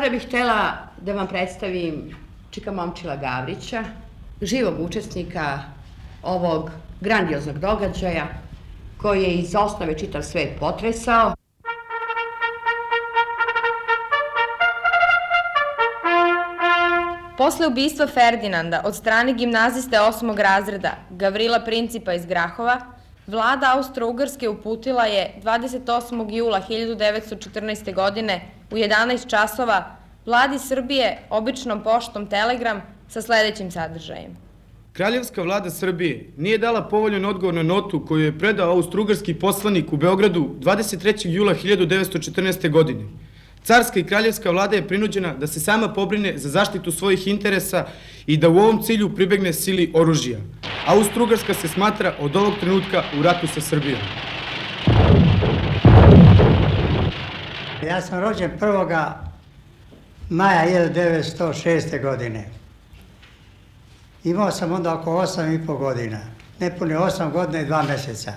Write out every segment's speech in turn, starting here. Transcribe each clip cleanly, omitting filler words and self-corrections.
Sada bih htjela da vam predstavim Čika Momčila Gavrića, živog učesnika ovog grandioznog događaja koji je iz osnove čitav svet potresao. Posle ubistva Ferdinanda od strane gimnaziste 8. razreda Gavrila Principa iz Grahova, vlada Austro-Ugarske uputila je 28. jula 1914. godine u 11 časova vladi Srbije običnom poštom telegram sa sledećim sadržajem. Kraljevska vlada Srbije nije dala povoljan odgovor na notu koju je predao austro-ugarski poslanik u Beogradu 23. jula 1914. godine. Carska i kraljevska vlada je prinuđena da se sama pobrine za zaštitu svojih interesa i da u ovom cilju pribegne sili oružja. Austro-Ugarska se smatra od ovog trenutka u ratu sa Srbijom. Ja sam rođen 1. maja 1906. godine. Imao sam onda oko 8,5 godina, nepune 8 godina i 2 meseca.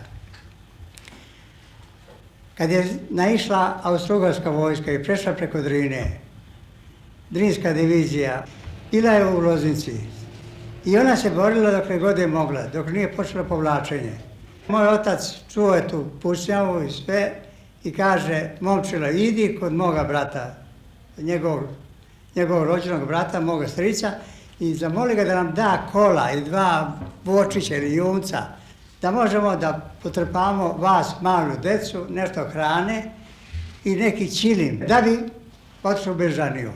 Kad je naišla Austro-Ugarska vojska i prešla preko Drine, Drinska divizija, bila je u Loznici i ona se borila dokle god je mogla, dok nije počelo povlačenje. Moj otac čuo je tu pucnjavu i sve i kaže: Momčilo, idi kod moga brata, njegovog rođenog brata, moga strica, i zamoli ga da nam da kola i 2 vočića ili junca, da možemo da potrpamo vas, malu decu, nešto hrane i neki ćilim, da bi otišao u Bežaniju.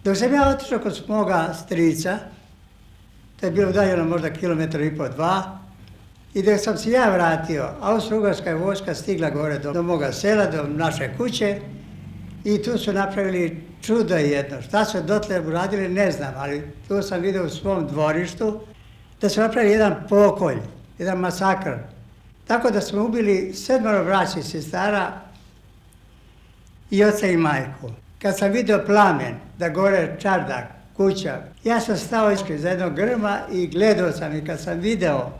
Dok sam ja otišao kod moga strica, to je bilo udaljeno možda 1,5 km, 2, i dok sam se ja vratio, Austro-Ugarska vojska stigla gore do moga sela, do naše kuće, i tu su napravili čudo jedno. Šta su dotle uradili, ne znam, ali tu sam vidio u svom dvorištu da su napravili jedan pokolj, jedan masakr. Tako da smo ubili 7 braće i sestara i oca i majku. Kad sam vidio plamen, da gore čardak, kuća, ja sam stao iza jednog grma i gledao sam, i kad sam video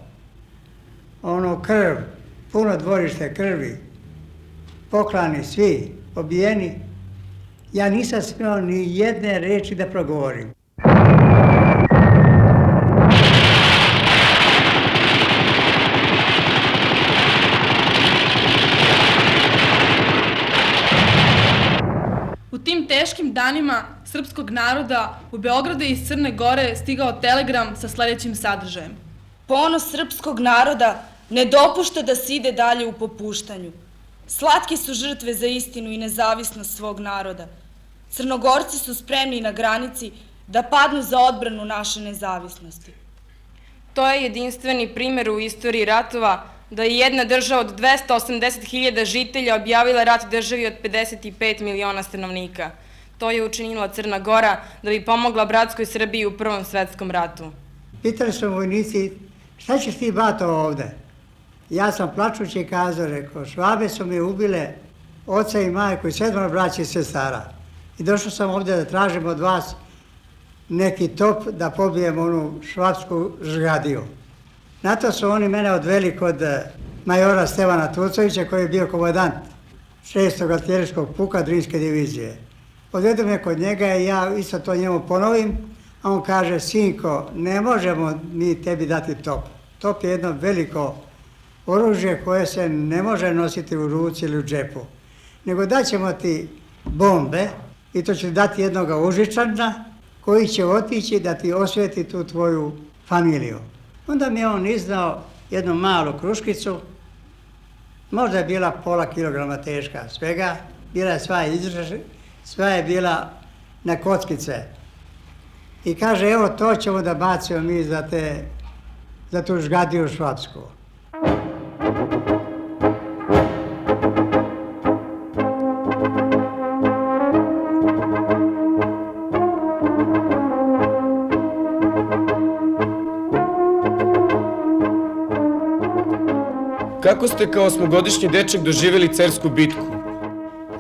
ono krv, puno dvorište krvi, poklani svi, pobijeni, ja nisam smio ni jedne reči da progovorim. U tim teškim danima srpskog naroda u Beogradu iz Crne Gore stigao telegram sa sledećim sadržajem. Ponos srpskog naroda ne dopušta da se ide dalje u popuštanju. Slatke su žrtve za istinu i nezavisnost svog naroda. Crnogorci su spremni na granici da padnu za odbranu naše nezavisnosti. To je jedinstveni primer u istoriji ratova da je jedna država od 280.000 žitelja objavila rat državi od 55 miliona stanovnika. To je učinila Crna Gora da bi pomogla bratskoj Srbiji u Prvom svetskom ratu. Pitali su vojnici: šta ćeš ti, bato, ovde? Ja sam plačući kazao, rekao: Švabe su mi ubile oca i majku i 7 braća i sestara. I došao sam ovde da tražim od vas neki top da pobijem onu švapsku žgadiju. Na to su oni mene odveli kod majora Stevana Tucovića, koji je bio komandant 6. artiljerijskog puka Drinske divizije. Odvedu me kod njega i ja isto to njemu ponovim, a on kaže: sinko, ne možemo mi tebi dati top. Top je jedno veliko oružje koje se ne može nositi u ruci ili u džepu, nego daćemo ti bombe, i to će dati jednoga Užičana koji će otići da ti osvijeti tu tvoju familiju. Onda mi je on iznao jednu malu kruškicu, možda je bila pola kilograma teška svega, bila je sva je bila na kockice. I kaže: evo, to ćemo da bacimo mi za tu žgadiju švapsku. Kako ste kao 8-godišnji dečak doživjeli Cersku bitku?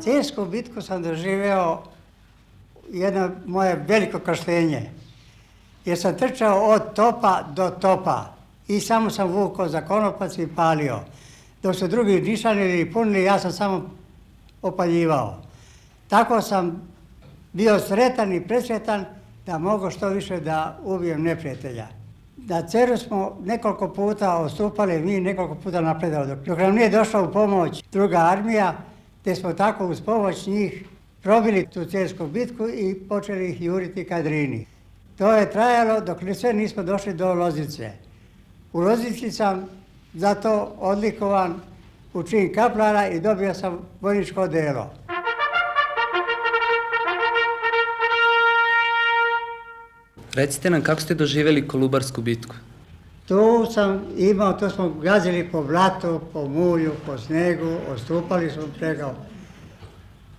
Cersku bitku sam doživeo jedno moje veliko kašljenje, jer sam trčao od topa do topa i samo sam vukao za konopac i palio. Dok su drugi nišanili i punili, ja sam samo opaljivao. Tako sam bio sretan i presretan da mogu što više da ubijem neprijatelja. Na Ceru smo nekoliko puta odstupali, mi nekoliko puta napredali. Dok nam nije došla u pomoć druga armija, te smo tako uz pomoć njih probili tu Cersku bitku i počeli ih juriti ka Drini. To je trajalo dok sve nismo došli do Loznice. U Loznici sam zato odlikovan u čin kaplara i dobio sam vojničko odelo. Recite nam kako ste doživjeli Kolubarsku bitku? Tu smo gazili po blatu, po mulju, po snegu, odstupali smo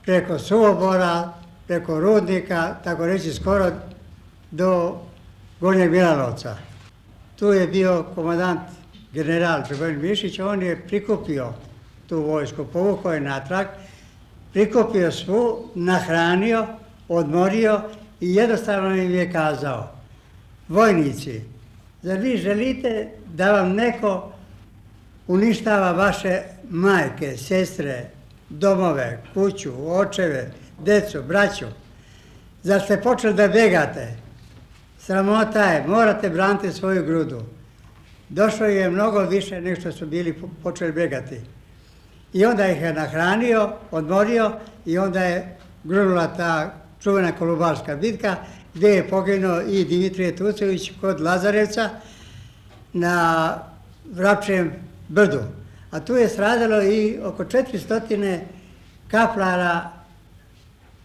preko Suobora, preko Rudnika, tako reći skoro do Gornjeg Milanovca. Tu je bio komandant general Željko Mišić, on je prikupio tu vojsku, povukao je natrag, prikupio svu, nahranio, odmorio i jednostavno im je kazao: vojnici, zar vi želite da vam neko uništava vaše majke, sestre, domove, kuću, očeve, decu, braću? Zar ste počeli da begate? Sramota je, morate braniti svoju grudu. Došlo je mnogo više nego što su bili počeli begati. I onda ih je nahranio, odmorio i onda je grunula ta čuvena Kolubarska bitka, gdje je poginuo i Dimitrije Tucović kod Lazarevca na Vrapčijem brdu. A tu je stradalo i oko 400 kaplara,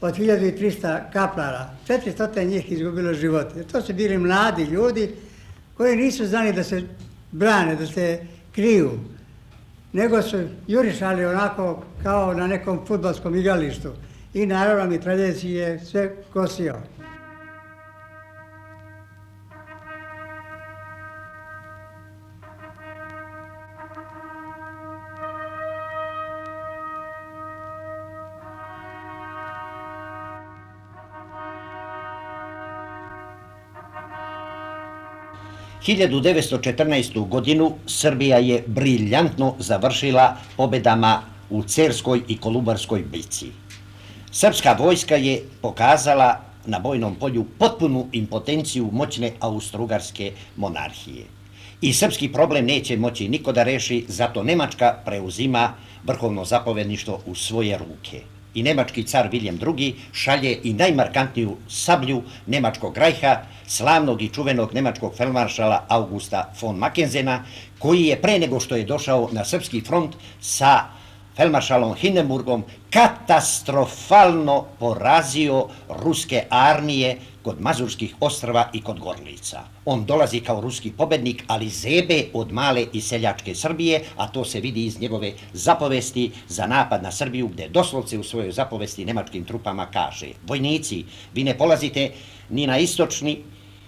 od 1300 kaplara. 400 njih izgubilo živote. To su bili mladi ljudi koji nisu znali da se brane, da se kriju, nego su jurišali onako kao na nekom fudbalskom igralištu. I naravno mitraljez je sve kosio. – 1914. godinu Srbija je briljantno završila pobedama u Cerskoj i Kolubarskoj bitci. Srpska vojska je pokazala na bojnom polju potpunu impotenciju moćne austrougarske monarhije. I srpski problem neće moći niko da reši, zato Nemačka preuzima vrhovno zapovedništvo u svoje ruke. I nemački car Viljem II šalje i najmarkantniju sablju nemačkog rajha, slavnog i čuvenog nemačkog feldmaršala Augusta von Mackenzena, koji je pre nego što je došao na srpski front sa feldmaršalom Hindenburgom katastrofalno porazio ruske armije kod Mazurskih ostrva i kod Gorlica. On dolazi kao ruski pobednik, ali zebe od male i seljačke Srbije, a to se vidi iz njegove zapovesti za napad na Srbiju, gde doslovce u svojoj zapovesti nemačkim trupama kaže: vojnici, vi ne polazite ni na istočni,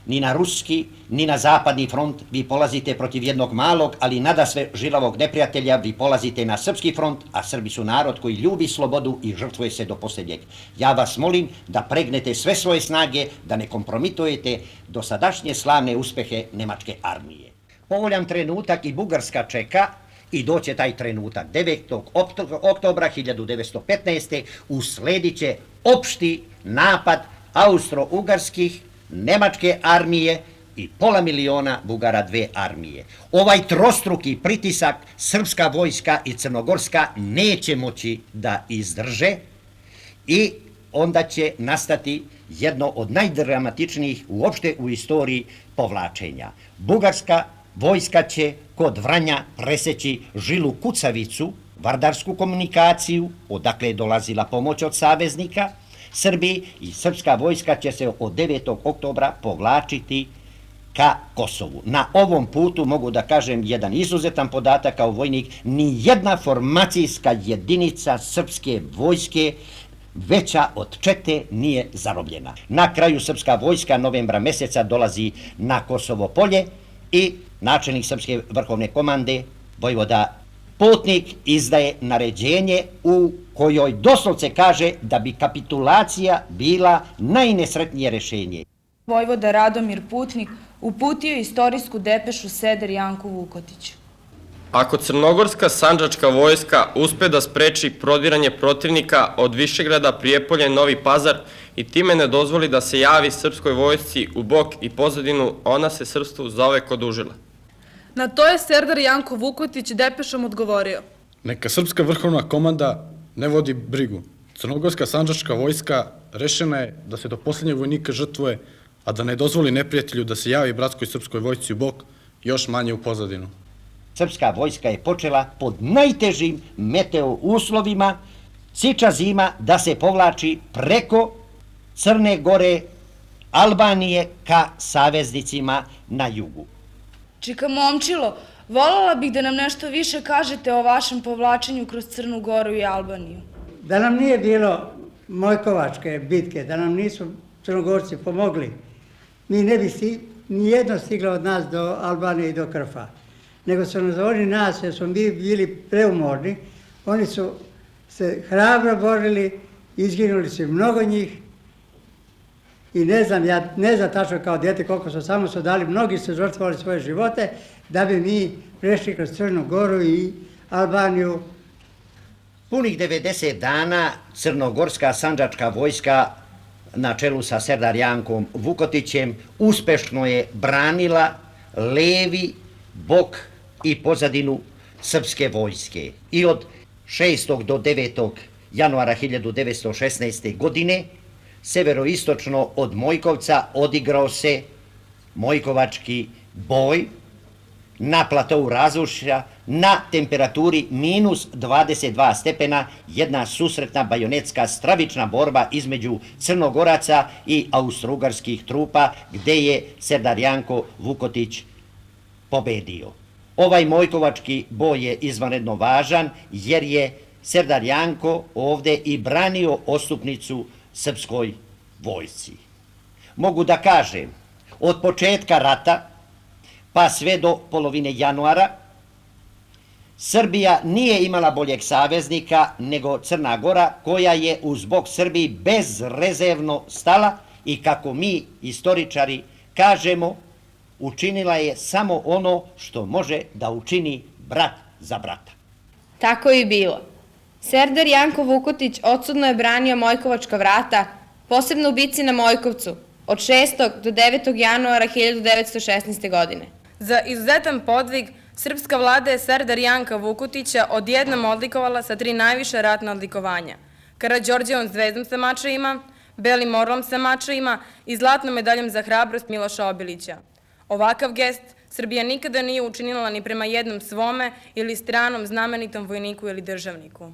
ni na ruski, ni na zapadni front, vi polazite protiv jednog malog, ali nadasve žilavog neprijatelja, vi polazite na srpski front, a Srbi su narod koji ljubi slobodu i žrtvuje se do posljednjeg. Ja vas molim da pregnete sve svoje snage, da ne kompromitujete dosadašnje slavne uspehe nemačke armije. Povoljan trenutak i Bugarska čeka, i doće taj trenutak. 9. oktobra 1915. usledit će opšti napad austro-ugarskih, nemačke armije i 500 000 Bugara, 2 armije. Ovaj trostruki pritisak srpska vojska i crnogorska neće moći da izdrže i onda će nastati jedno od najdramatičnijih uopšte u istoriji povlačenja. Bugarska vojska će kod Vranja preseći žilu kucavicu, vardarsku komunikaciju, odakle je dolazila pomoć od saveznika Srbiji, i srpska vojska će se od 9. oktobra povlačiti ka Kosovu. Na ovom putu mogu da kažem jedan izuzetan podatak kao vojnik: ni jedna formacijska jedinica srpske vojske veća od čete nije zarobljena. Na kraju srpska vojska novembra meseca dolazi na Kosovo polje i načelnik srpske vrhovne komande, vojvoda Putnik, izdaje naređenje u kojoj doslovce kaže da bi kapitulacija bila najnesretnije rešenje. Vojvoda Radomir Putnik uputio istorijsku depešu Seder Janku Vukotiću. Ako crnogorska sandžačka vojska uspe da spreči prodiranje protivnika od Višegrada, Prijepolje, Novi Pazar i time ne dozvoli da se javi srpskoj vojsci u bok i pozadinu, ona se srpstvu zauvek odužila. Na to je serdar Janko Vukotić depešom odgovorio. Neka srpska vrhovna komanda ne vodi brigu. Crnogorska sandžačka vojska rešena je da se do poslednjeg vojnika žrtvuje, a da ne dozvoli neprijatelju da se javi bratskoj srpskoj vojsci u bok, još manje u pozadinu. Srpska vojska je počela pod najtežim meteo uslovima, siča zima, da se povlači preko Crne Gore, Albanije ka saveznicima na jugu. Čika Momčilo, voljela bih da nam nešto više kažete o vašem povlačenju kroz Crnu Goru i Albaniju. Da nam nije bilo Mojkovačke bitke, da nam nisu Crnogorci pomogli, mi ne bi nijedno stiglo od nas do Albanije i do Krfa. Nego su oni nas, jer smo mi bili preumorni, oni su se hrabro borili, izginuli su mnogo njih i ja ne znam tačno kao djete koliko su, samo su dali, mnogi su žrtvovali svoje živote da bi mi prešli kroz Crnu Goru i Albaniju. Punih 90 dana crnogorska sandžačka vojska na čelu sa serdar Jankom Vukotićem uspešno je branila levi bok i pozadinu srpske vojske. I od 6. do 9. januara 1916. godine severoistočno od Mojkovca odigrao se Mojkovački boj na platou Razušća na temperaturi minus 22 stepena, jedna susretna bajonetska stravična borba između Crnogoraca i austrougarskih trupa, gde je serdar Janko Vukotić pobedio. Ovaj Mojkovački boj je izvanredno važan jer je serdar Janko ovde i branio odstupnicu srpskoj vojsci. Mogu da kažem, od početka rata pa sve do polovine januara, Srbija nije imala boljeg saveznika nego Crna Gora, koja je uz bok Srbiji bezrezervno stala i, kako mi istoričari kažemo, učinila je samo ono što može da učini brat za brata. Tako je i bilo. Serdar Janko Vukotić odsudno je branio Mojkovačka vrata, posebno u bici na Mojkovcu, od 6. do 9. januara 1916. godine. Za izuzetan podvig, srpska vlada je serdar Janka Vukotića odjednom odlikovala sa 3 najviša ratna odlikovanja: Karađorđevom zvezdom sa mačevima, Belim orlom sa mačevima i zlatnom medaljom za hrabrost Miloša Obilića. Ovakav gest Srbija nikada nije učinila ni prema jednom svome ili stranom znamenitom vojniku ili državniku.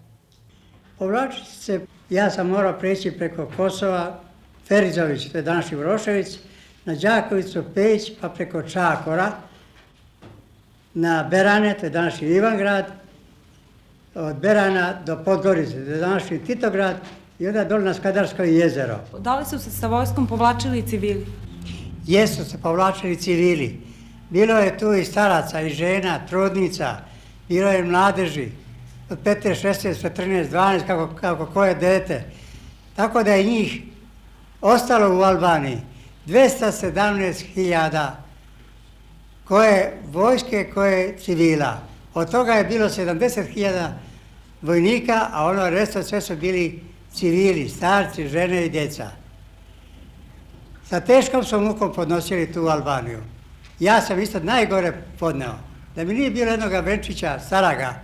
Povlačiti se, ja sam morao preći preko Kosova, Ferizović, to je današnji Vrošević, na Đakovicu, Peć, pa preko Čakora, na Berane, to je današnji Ivangrad, od Berana do Podgorice, to je današnji Titograd i onda dole na Skadarsko jezero. Da li su se sa vojskom povlačili i civili? Jesu se povlačili civili. Bilo je tu i staraca, i žena, trudnica, bilo je mladeži, od 15, 16, 14, 12, kako koje dete. Tako da je njih ostalo u Albaniji 217.000 koje vojske, koje civila. Od toga je bilo 70.000 vojnika, a ono resto sve su bili civili, starci, žene i djeca. Sa teškom su mukom podnosili tu Albaniju. Ja sam isto najgore podneo. Da mi nije bilo jednog Venčića, staraga,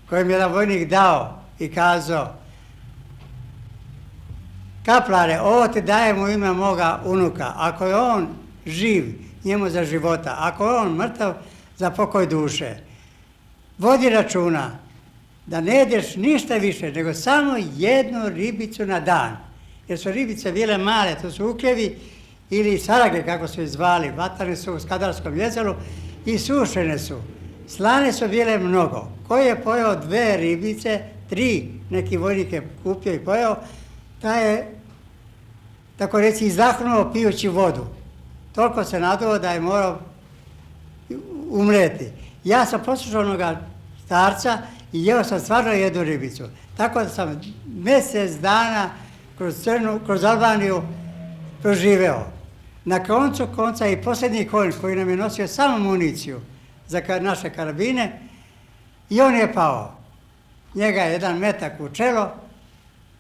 kojem je jedan vojnik dao i kazao: kaplare, ovo ti dajem u ime moga unuka. Ako je on živ, njemu za života. Ako je on mrtav, za pokoj duše. Vodi računa da ne jedeš ništa više, nego samo jednu ribicu na dan. Jer su ribice bile male, to su ukljevi ili sarage, kako su ih zvali. Vatane su u Skadarskom jezeru i sušene su. Slane su bile mnogo. Ko je pojeo 2 ribice, 3, neki vojnik je kupio i pojeo, taj je, tako reći, izdahnuo pijući vodu. Toliko se naduo da je morao umreti. Ja sam poslušao onoga starca i jeo sam stvarno jednu ribicu. Tako da sam mjesec dana kroz Albaniju proživeo. Na koncu konca i posljednji konj koji nam je nosio samo municiju za naše karabine, I on je pao. Njega je jedan metak u čelo,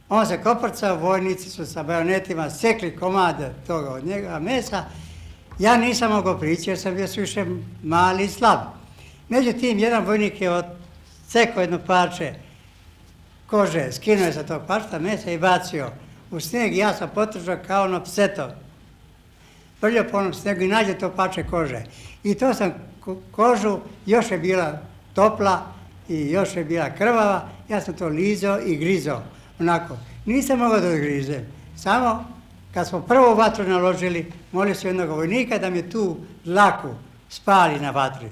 on se koprcao, vojnici su sa bajonetima sekli komade toga od njega mesa. Ja nisam mogao prići jer sam bio suviše mali i slab. Međutim, jedan vojnik je odsekao jedno parče kože, skinuo je sa tog parčeta mesa i bacio u snijeg i ja sam potržao kao ono pseto. Prljao po onom snijegu i nađe to parče kože. I to sam kožu, još je bila topla i još je bila krvava, ja sam to lizao i grizao. Onako, nisam mogao da odgrizem. Samo kad smo prvo vatru naložili, molio se jednog vojnika da mi tu dlaku spali na vatri.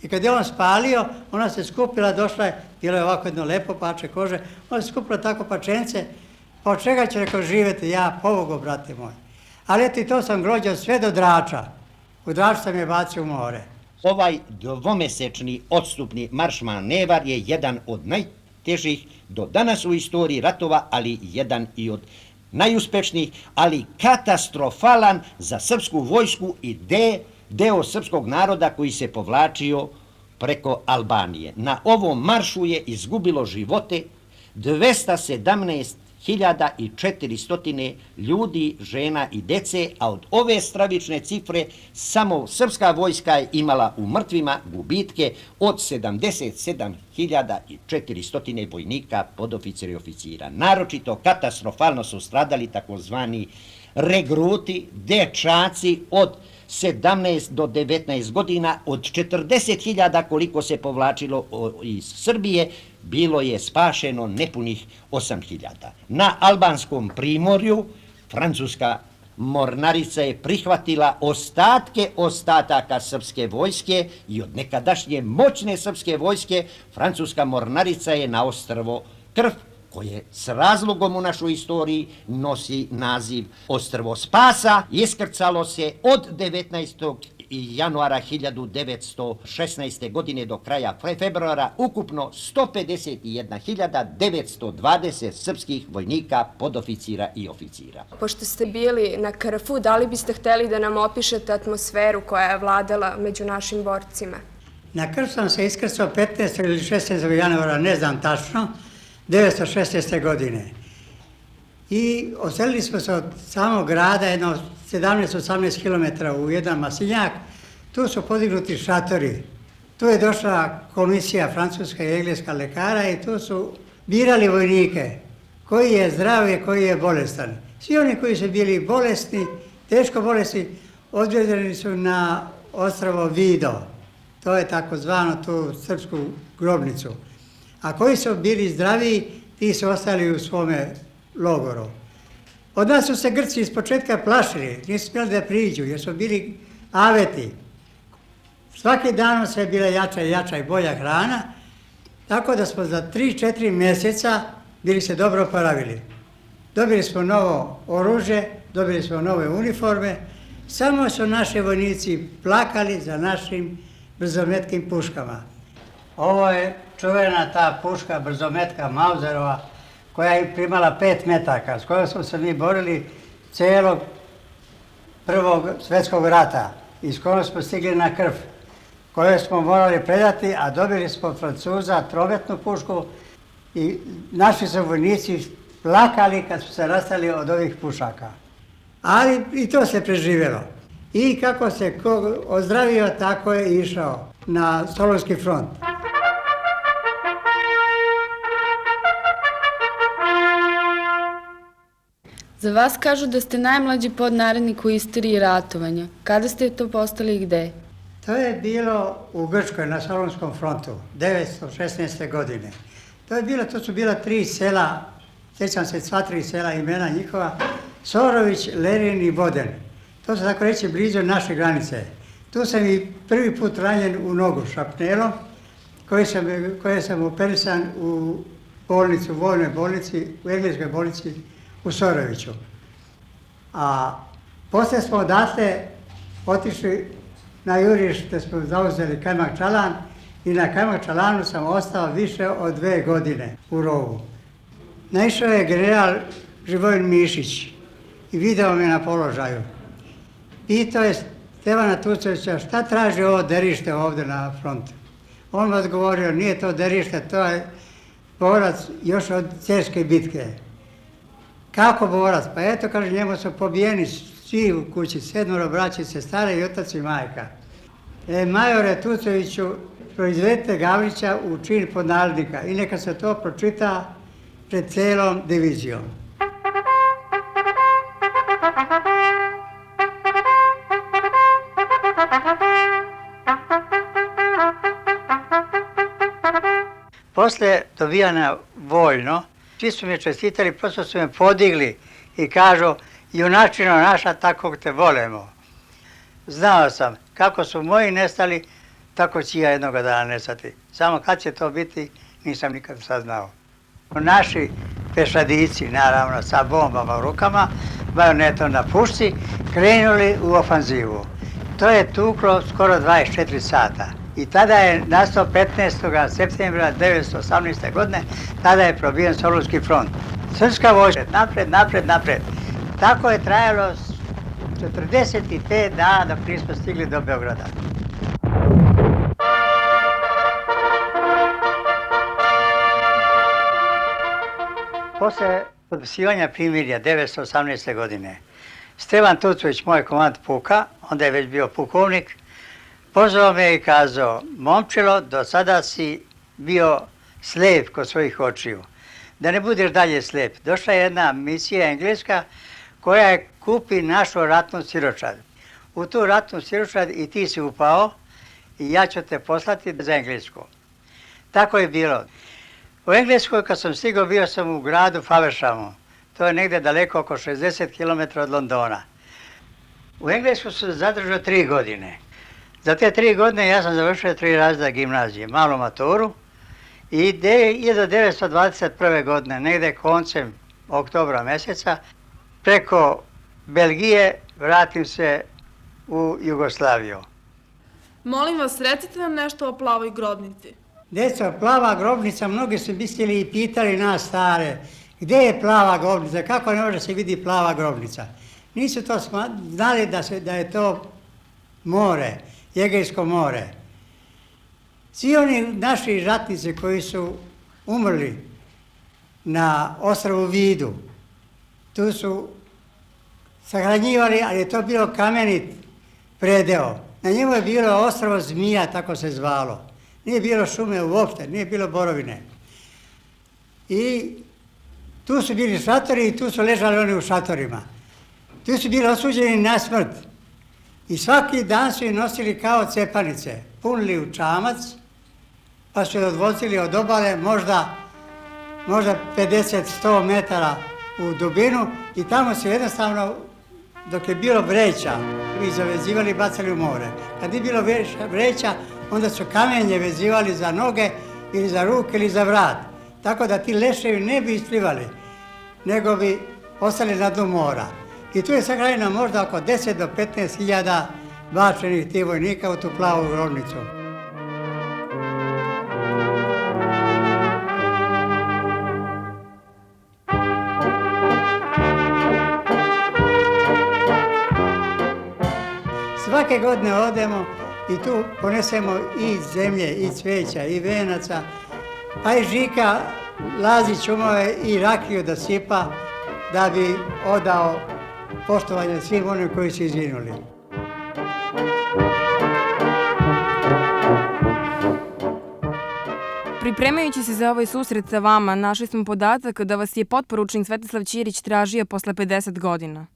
I kad je on spalio, ona se skupila, došla je, bilo je ovako jedno lepo parče kože, ona se skupila tako pačence, pa od čega će, rekao, živjeti ja, pobogu, brate moj. Ali eto i to sam grođao sve do Drača. U Draču sam je bacio u more. Ovaj dvomesečni odstupni marš manevar je jedan od najtežih do danas u istoriji ratova, ali jedan i od najuspešnijih, ali katastrofalan za srpsku vojsku i deo srpskog naroda koji se povlačio preko Albanije. Na ovom maršu je izgubilo živote 217.400 ljudi, žena i dece, a od ove stravične cifre samo srpska vojska je imala u mrtvima gubitke od 77.400 vojnika, podoficira i oficira. Naročito katastrofalno su stradali takozvani regruti, dečaci od 17 do 19 godina, od 40.000 koliko se povlačilo iz Srbije, bilo je spašeno nepunih 8.000. Na albanskom primorju francuska mornarica je prihvatila ostatke ostataka srpske vojske i od nekadašnje moćne srpske vojske francuska mornarica je na ostrvo Krf, koje s razlogom u našoj istoriji nosi naziv Ostrvo Spasa, iskrcalo se od 19. januara 1916. godine do kraja februara ukupno 151.920 srpskih vojnika, podoficira i oficira. Pošto ste bili na Krfu, da li biste hteli da nam opišete atmosferu koja je vladala među našim borcima? Na Krf sam se iskrcao 15. ili 16. januara, ne znam tačno, 1916. godine. I oselili smo se od samog grada, jedno 17-18 km u jedan masinjak. Tu su podignuti šatori. Tu je došla komisija francuska i engleska lekara i tu su birali vojnike. Koji je zdrav i koji je bolestan. Svi oni koji su bili bolesni, teško bolesni, odvedeni su na ostrvo Vido. To je takozvano tu srpsku grobnicu. A koji su bili zdraviji, ti su ostali u svome logoru. Od nas su se Grci iz početka plašili, nisu smjeli da priđu, jer su bili aveti. Svaki dan se je bila jača i jača i bolja hrana, tako da smo za 3-4 mjeseca bili se dobro oporavili. Dobili smo novo oružje, dobili smo nove uniforme, samo su naši vojnici plakali za našim brzometkim puškama. Ovo je čuvena ta puška brzometka Mauserova, koja je primala 5 metaka, s kojom smo se mi borili cijelog Prvog svjetskog rata i s kojom smo stigli na Krf, koju smo morali predati, a dobili smo od Francuza trometnu pušku i naši su vojnici plakali kad su se rastali od ovih pušaka. Ali i to se preživjelo. I kako se ozdravio, tako je išao na Solunski front. Za vas kažu da ste najmlađi podnarednik u istoriji ratovanja. Kada ste to postali i gde? To je bilo u Grčkoj na Solunskom frontu, 1916. godine. To su bila 3 sela, sjećam se sva 3 sela, imena njihova, Sorović, Lerin i Boden. To su tako reći blizu naše granice. Tu sam i prvi put ranjen u nogu šapnelom, koje sam operisan u bolnici, u vojnoj bolnici, u engleskoj bolnici u Soroviću. A poslije smo odatle otišli na juriš gdje smo zauzeli Kajmak Čalan i na Kajmak Čalanu sam ostao više od 2 godine u rovu. Naišao je general Živojin Mišić i video me na položaju. Pitao je Stevana Tucovića šta traži ovo derište ovdje na frontu. On mi odgovorio, nije to derište, to je borac još od Cerske bitke. Kako borac? Pa eto, kaže, njemu su pobijeni svi u kući, 7 braće, sestara i otac i majka. Majore Tucoviću, proizvedite Gavrića u čin podnarodnika i neka se to pročita pred celom divizijom. Posle dobijana vojno, svi su mi čestitali, prosto su me podigli i kažu, junačino naša, tako te volemo. Znao sam kako su moji nestali, tako će ja jednoga dana nestati. Samo kad će to biti, nisam nikad saznao. Naši pešadici, naravno, sa bombama u rukama, bajonetom na pušci, krenuli u ofanzivu. To je tuklo skoro 24 sata. I tada je nastao 15. septembra 1918. godine, tada je probijen Solunski front. Srpska vojska, napred, napred, napred. Tako je trajalo 45 dana dok nismo stigli do Beograda. Posle potpisivanja primirja 1918. godine, Stevan Tucović, moj komandant puka, onda je već bio pukovnik, pozvao me i kazao, momčilo, do sada si bio slep kod svojih očiju. Da ne budeš dalje slep. Došla je jedna misija engleska koja je kupi našu ratnu siročad. U tu ratnu siročad i ti si upao i ja ću te poslati za Englesku. Tako je bilo. U Engleskoj kad sam stigao bio sam u gradu Favershamu. To je negdje daleko oko 60 km od Londona. U Englesku sam zadržao 3 godine. Za te 3 godine ja sam završio 3 razreda gimnazije, malu maturu i 1921. godine, negdje koncem oktobra mjeseca, preko Belgije vratim se u Jugoslaviju. Molim vas, recite nam nešto o plavoj grobnici. Deco, plava grobnica, mnogi su mislili i pitali nas stare, gdje je plava grobnica, kako ne može se vidi plava grobnica. Nisu to znali da je to more, Egejsko more. Svi oni naši ratnici koji su umrli na ostrvu Vidu, tu su sahranjivali, ali je to bilo kamenit predeo. Na njemu je bilo ostrvo Zmija, tako se zvalo. Nije bilo šume uopšte, nije bilo borovine. I tu su bili šatori i tu su ležali oni u šatorima. Tu su bili osuđeni na smrt. I svaki dan su ih nosili kao cepanice, punili u čamac, pa su je odvozili od obale možda 50-100 metara u dubinu i tamo su jednostavno, dok je bilo vreća, ih zavezivali i bacali u more. Kad je bilo vreća, onda su kamenje vezivali za noge ili za ruke ili za vrat. Tako da ti leševi ne bi isplivali, nego bi ostali na dnu mora. I tu je sahranjeno možda oko 10 do 15 hiljada bačenih tih vojnika u tu plavu grobnicu. Svake godine odemo i tu ponesemo i zemlje, i cveća, i venaca, pa i Žika Lazić umao je i rakiju da sipa da bi odao poštovanje svim onim koji su izginuli. Pripremajući se za ovaj susret sa vama, našli smo podatak da vas je potporučnik Svetislav Ćirić tražio posle 50 godina.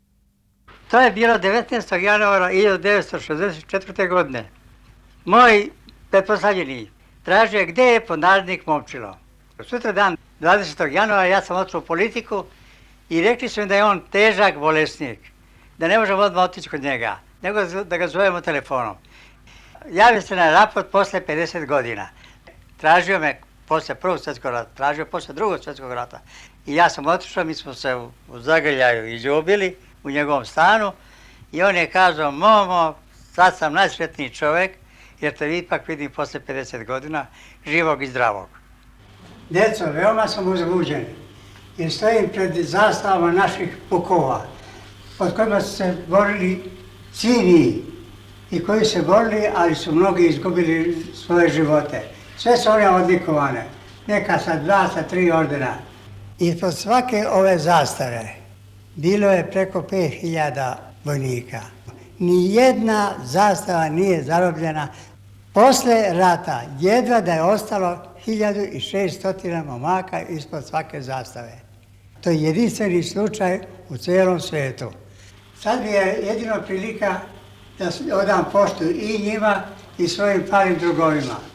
To je bilo 19. januara 1964. godine. Moj pretpostavljeni tražio gdje je podnarodnik Momčilo. Sutra dan, 20. januara, ja sam otišao u politiku i rekli su mi da je on težak bolesnik, da ne možemo odmah otići kod njega, nego da ga zovemo telefonom. Javio se na raport posle 50 godina. Tražio me posle Prvog svjetskog rata, tražio posle Drugog svjetskog rata. I ja sam otišao, mi smo se u zagrljaju izljubili u njegovom stanu i on je kazao, Momo, sad sam najsretniji čovjek, jer te ipak vidim posle 50 godina, živog i zdravog. Deco, veoma sam uzbuđen, jer stojim pred zastavama naših pukova, pod kojima su se borili svi mi i koji se borili, ali su mnogi izgubili svoje živote. Sve su one odlikovane, neka sa 2, sa 3 ordena. Ispod svake ove zastave bilo je preko 5000 vojnika. Nijedna zastava nije zarobljena. Posle rata jedva da je ostalo 1600 momaka ispod svake zastave. To je jedinstveni slučaj u cijelom svijetu. Sad mi je jedino prilika da odam poštu i njima i svojim palim drugovima.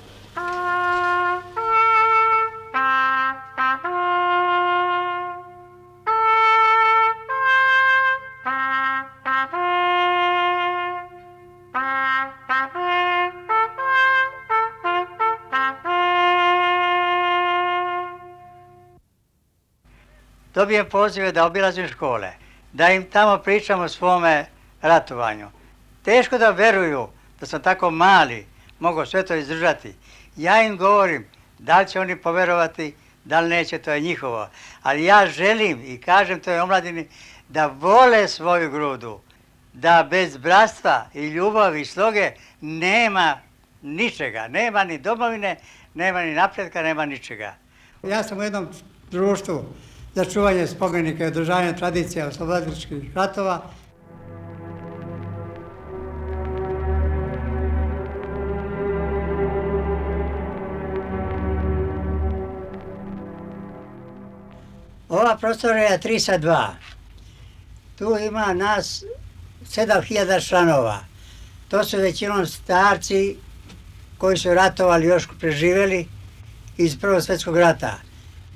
Dobijem pozive da obilazim škole, da im tamo pričam o svome ratovanju. Teško da veruju da sam tako mali, mogu sve to izdržati. Ja im govorim, da li će oni poverovati, da li neće, to je njihovo. Ali ja želim i kažem toj omladini da vole svoju grudu, da bez bratstva i ljubavi i sloge nema ničega, nema ni domovine, nema ni napretka, nema ničega. Ja sam u jednom društvu za čuvanje spomenika i održavanje tradicija oslobodilačkih ratova. Ova prostorija je 3x2. Tu ima nas 7000 članova. To su većinom starci koji su ratovali, još preživjeli iz Prvog svjetskog rata.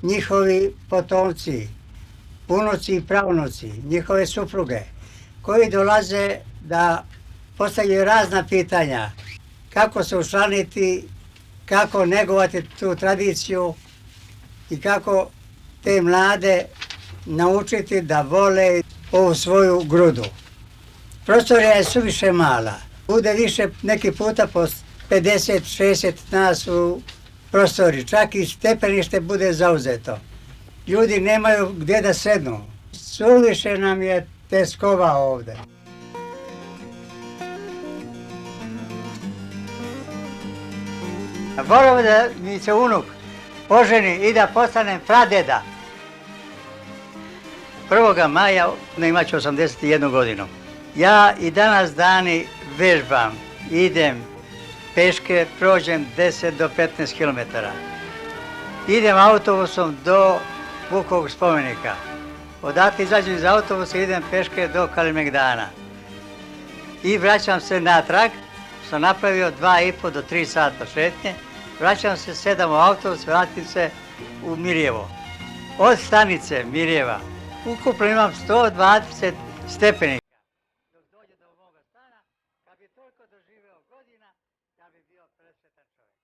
Njihovi potomci, unuci i pravunuci, njihove supruge, koji dolaze da postavljaju razna pitanja. Kako se učlaniti, kako negovati tu tradiciju i kako te mlade naučiti da vole ovu svoju grudu. Prostorija je suviše mala. Bude više neki puta po 50-60 nas u prostori. Čak i stepenište bude zauzeto. Ljudi nemaju gdje da sednu. Suviše nam je teskova ovde. Volio bi da mi se unuk poženi i da postanem pradeda. 1. maja imaću 81 godinu. Ja i danas dani vežbam, idem peške, prođem 10 do 15 km. Idem autobusom do Vukovog spomenika. Odatle izađem iz autobusa i idem peške do Kalemegdana. I vraćam se natrag, sam napravio 2,5 do 3 sata šetnje. Vraćam se, sedam u autobus, vratim se u Mirjevo. Od stanice Mirjeva ukupno imam 120 stepenika. Dok dođe do moga stana, kad bi toliko doživeo godina, ja bi bio presretan čovjek.